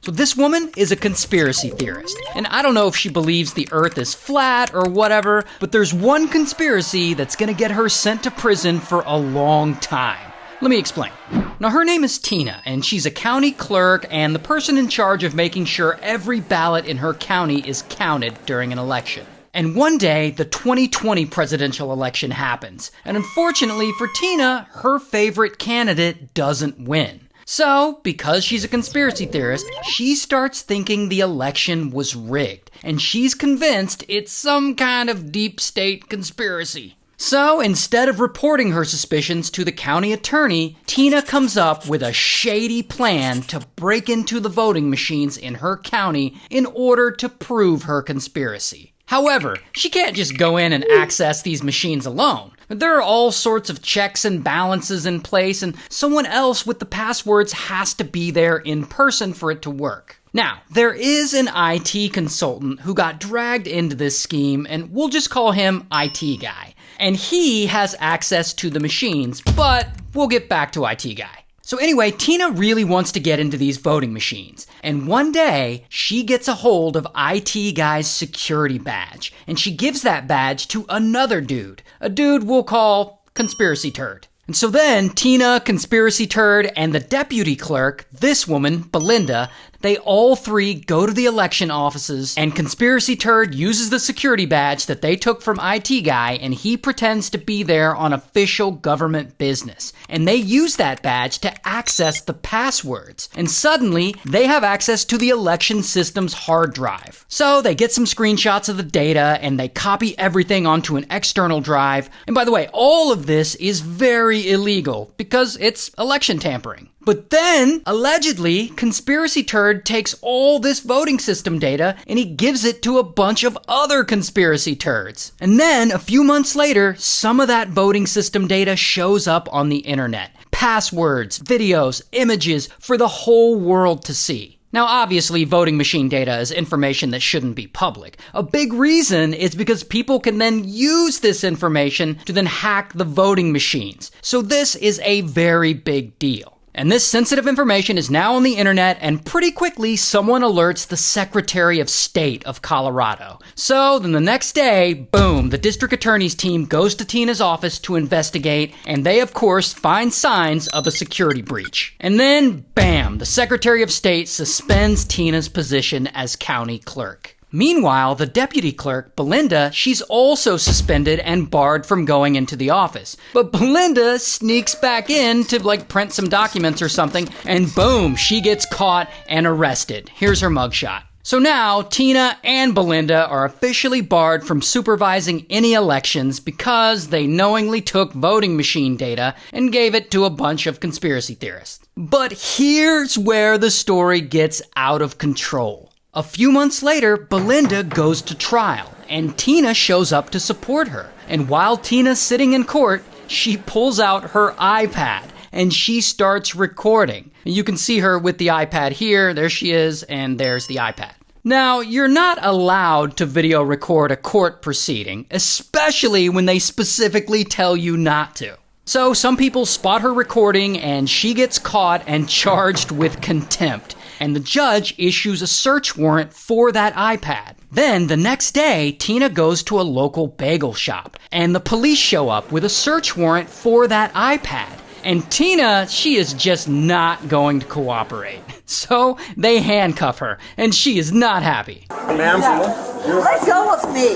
So this woman is a conspiracy theorist, and I don't know if she believes the earth is flat or whatever, but there's one conspiracy that's gonna get her sent to prison for a long time. Let me explain. Now, her name is Tina, and she's a county clerk and the person in charge of making sure every ballot in her county is counted during an election. And one day, the 2020 presidential election happens, and unfortunately for Tina, her favorite candidate doesn't win. So, because she's a conspiracy theorist, she starts thinking the election was rigged, and she's convinced it's some kind of deep state conspiracy. So, instead of reporting her suspicions to the county attorney, Tina comes up with a shady plan to break into the voting machines in her county in order to prove her conspiracy. However, she can't just go in and access these machines alone. There are all sorts of checks and balances in place, and someone else with the passwords has to be there in person for it to work. Now, there is an IT consultant who got dragged into this scheme, and we'll just call him IT Guy. And he has access to the machines, but we'll get back to IT Guy. So anyway, Tina really wants to get into these voting machines. And one day, she gets a hold of IT Guy's security badge. And she gives that badge to another dude. A dude we'll call Conspiracy Turd. And so then, Tina, Conspiracy Turd, and the deputy clerk, this woman, Belinda, they all three go to the election offices, and Conspiracy Turd uses the security badge that they took from IT Guy, and he pretends to be there on official government business. And they use that badge to access the passwords. And suddenly, they have access to the election system's hard drive. So they get some screenshots of the data, and they copy everything onto an external drive. And by the way, all of this is very illegal, because it's election tampering. But then, allegedly, Conspiracy Turd takes all this voting system data and he gives it to a bunch of other conspiracy turds. And then, a few months later, some of that voting system data shows up on the internet. Passwords, videos, images for the whole world to see. Now, obviously, voting machine data is information that shouldn't be public. A big reason is because people can then use this information to then hack the voting machines. So this is a very big deal. And this sensitive information is now on the internet, and pretty quickly someone alerts the Secretary of State of Colorado. So then the next day, boom, the district attorney's team goes to Tina's office to investigate, and they of course find signs of a security breach. And then, bam, the Secretary of State suspends Tina's position as county clerk. Meanwhile, the deputy clerk, Belinda, she's also suspended and barred from going into the office. But Belinda sneaks back in to print some documents or something, and boom, she gets caught and arrested. Here's her mugshot. So now, Tina and Belinda are officially barred from supervising any elections because they knowingly took voting machine data and gave it to a bunch of conspiracy theorists. But here's where the story gets out of control. A few months later, Belinda goes to trial, and Tina shows up to support her. And while Tina's sitting in court, she pulls out her iPad, and she starts recording. And you can see her with the iPad here, there she is, and there's the iPad. Now, you're not allowed to video record a court proceeding, especially when they specifically tell you not to. So some people spot her recording, and she gets caught and charged with contempt. And the judge issues a search warrant for that iPad. Then, the next day, Tina goes to a local bagel shop, and the police show up with a search warrant for that iPad. And Tina, she is just not going to cooperate. So, they handcuff her, and she is not happy. Ma'am, let go of me.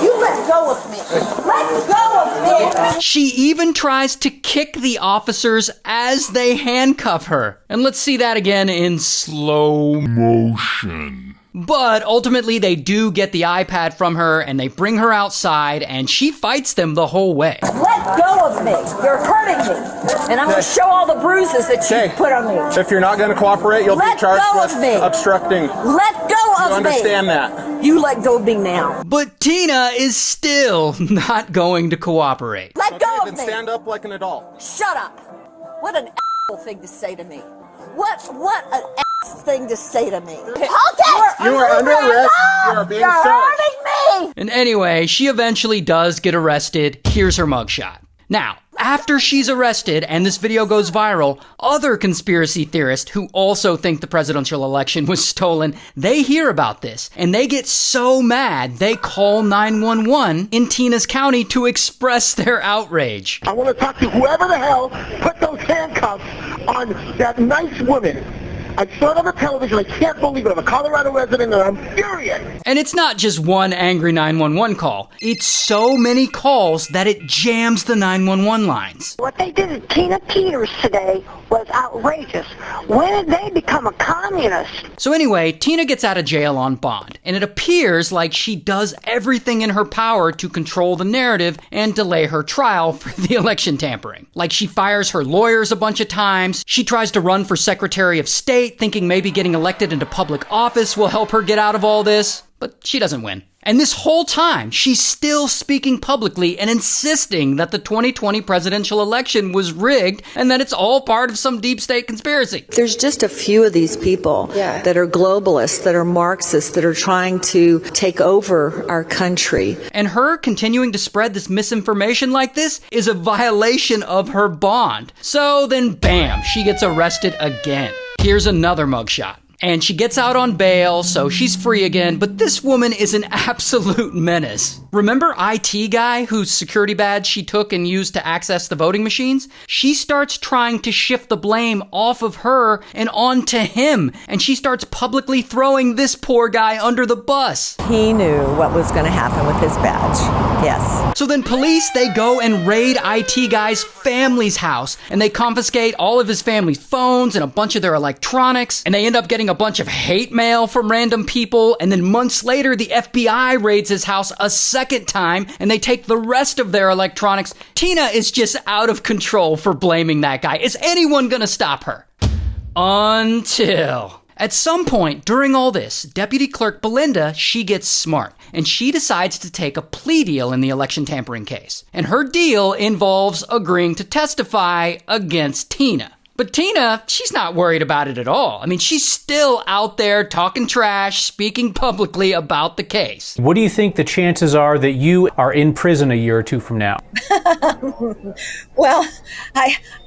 You let go of me. Let go of me. She even tries to kick the officers as they handcuff her. And let's see that again in slow motion. But ultimately, they do get the iPad from her, and they bring her outside, and she fights them the whole way. Let go of me. You're hurting me. And I'm going to show all the bruises that you put on me. If you're not going to cooperate, you'll be charged with obstructing. Let go of me. You understand that? You let go of me now. But Tina is still not going to cooperate. Let go of then me. Stand up like an adult. Shut up. What an thing to say to me. What an thing to say to me. Okay. You are under arrest. You are being searched. Hurting me. And anyway, she eventually does get arrested. Here's her mugshot. Now, after she's arrested and this video goes viral, other conspiracy theorists who also think the presidential election was stolen, they hear about this and they get so mad they call 911 in Tina's county to express their outrage. I want to talk to whoever the hell put those handcuffs on that nice woman. I saw it on the television. I can't believe it. I'm a Colorado resident and I'm furious. And it's not just one angry 911 call. It's so many calls that it jams the 911 lines. What they did to Tina Peters today was outrageous. When did they become a communist? So anyway, Tina gets out of jail on bond, and it appears like she does everything in her power to control the narrative and delay her trial for the election tampering. Like she fires her lawyers a bunch of times, she tries to run for Secretary of State, thinking maybe getting elected into public office will help her get out of all this, but she doesn't win. And this whole time, she's still speaking publicly and insisting that the 2020 presidential election was rigged and that it's all part of some deep state conspiracy. There's just a few of these people that are globalists, that are Marxists, that are trying to take over our country. And her continuing to spread this misinformation like this is a violation of her bond. So then, bam, she gets arrested again. Here's another mugshot. And she gets out on bail, so she's free again, but this woman is an absolute menace. Remember IT guy whose security badge she took and used to access the voting machines? She starts trying to shift the blame off of her and onto him, and she starts publicly throwing this poor guy under the bus. He knew what was going to happen with his badge. Yes. So then police, they go and raid IT guy's family's house, and they confiscate all of his family's phones and a bunch of their electronics, and they end up getting a bunch of hate mail from random people, and then months later, the FBI raids his house a second time, and they take the rest of their electronics. Tina is just out of control for blaming that guy. Is anyone gonna stop her? Until... At some point during all this, Deputy Clerk Belinda, she gets smart, and she decides to take a plea deal in the election tampering case. And her deal involves agreeing to testify against Tina. But Tina, she's not worried about it at all. I mean, she's still out there talking trash, speaking publicly about the case. What do you think the chances are that you are in prison a year or two from now? Well,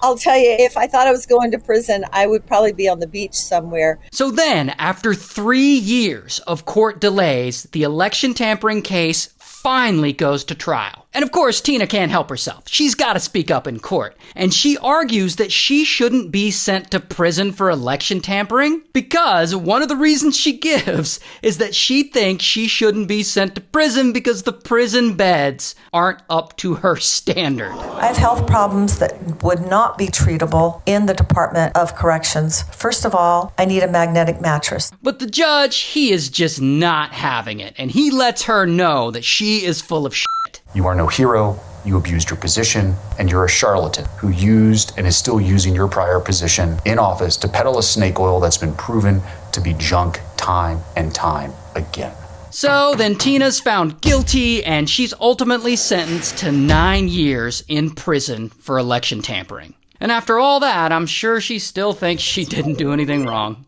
I'll tell you, if I thought I was going to prison, I would probably be on the beach somewhere. So then, after 3 years of court delays, the election tampering case finally goes to trial. And of course, Tina can't help herself. She's got to speak up in court. And she argues that she shouldn't be sent to prison for election tampering because one of the reasons she gives is that she thinks she shouldn't be sent to prison because the prison beds aren't up to her standard. I have health problems that would not be treatable in the Department of Corrections. First of all, I need a magnetic mattress. But the judge, he is just not having it. And he lets her know that she is full of shit. You are no hero, you abused your position, and you're a charlatan who used and is still using your prior position in office to peddle a snake oil that's been proven to be junk time and time again. So then Tina's found guilty, and she's ultimately sentenced to 9 years in prison for election tampering. And after all that, I'm sure she still thinks she didn't do anything wrong.